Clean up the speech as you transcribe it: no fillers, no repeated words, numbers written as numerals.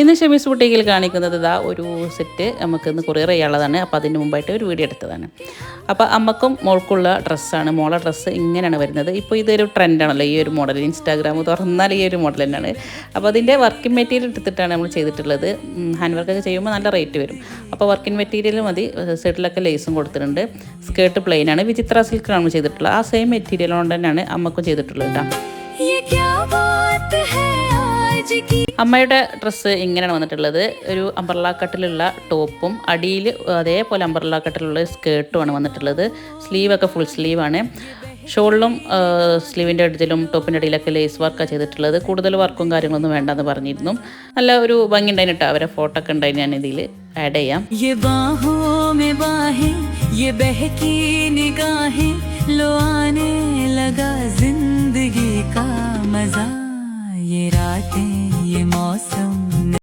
ഇന്ന് ഷമീസ് ബുട്ടീക്കിൽ കാണിക്കുന്നത് ഇതാ ഒരു സെറ്റ് നമുക്കിന്ന് കൊറിയർ ചെയ്യാനുള്ളതാണ്. അപ്പോൾ അതിന് മുമ്പായിട്ട് ഒരു വീഡിയോ എടുത്തതാണ്. അപ്പോൾ അമ്മക്കും മോൾക്കുള്ള ഡ്രസ്സാണ്. മോളെ ഡ്രസ്സ് ഇങ്ങനെയാണ് വരുന്നത്. ഇപ്പോൾ ഇതൊരു ട്രെൻഡാണല്ലോ ഈ ഒരു മോഡൽ. ഇൻസ്റ്റാഗ്രാം തുറന്നാൽ ഈ ഒരു മോഡൽ തന്നെയാണ്. അപ്പോൾ അതിൻ്റെ വർക്കിംഗ് മെറ്റീരിയൽ എടുത്തിട്ടാണ് നമ്മൾ ചെയ്തിട്ടുള്ളത്. ഹാൻഡ് വർക്കൊക്കെ ചെയ്യുമ്പോൾ നല്ല റേറ്റ് വരും. അപ്പോൾ വർക്കിംഗ് മെറ്റീരിയൽ മതി. സൈഡിലൊക്കെ ലേസും കൊടുത്തിട്ടുണ്ട്. സ്കേർട്ട് പ്ലെയിനാണ്. വിചിത്ര സിൽക്കിലാണ് നമ്മൾ ചെയ്തിട്ടുള്ളത്. ആ സെയിം മെറ്റീരിയൽ കൊണ്ട് തന്നെയാണ് അമ്മക്കും ചെയ്തിട്ടുള്ളത് കേട്ടോ. അമ്മയുടെ ഡ്രസ്സ് ഇങ്ങനെയാണ് വന്നിട്ടുള്ളത്. ഒരു അംബ്രല്ല കട്ടിലുള്ള ടോപ്പും അടിയിൽ അതേപോലെ അംബ്രല്ല കട്ടിലുള്ള സ്കേർട്ടുമാണ് വന്നിട്ടുള്ളത്. സ്ലീവൊക്കെ ഫുൾ സ്ലീവാണ്. ഷോളിലും സ്ലീവിൻ്റെ അടിയിലും ടോപ്പിൻ്റെ അടിയിലൊക്കെ ലേസ് വർക്കാണ് ചെയ്തിട്ടുള്ളത്. കൂടുതൽ വർക്കും കാര്യങ്ങളൊന്നും വേണ്ടെന്ന് പറഞ്ഞിരുന്നു. നല്ല ഒരു ഭംഗി ഉണ്ടായിരുന്നു കേട്ടോ. അവരെ ഫോട്ടോ ഒക്കെ ഉണ്ടായി ഞാൻ ഇതിൽ ആഡ് ചെയ്യാം. ये रातें ये मौसम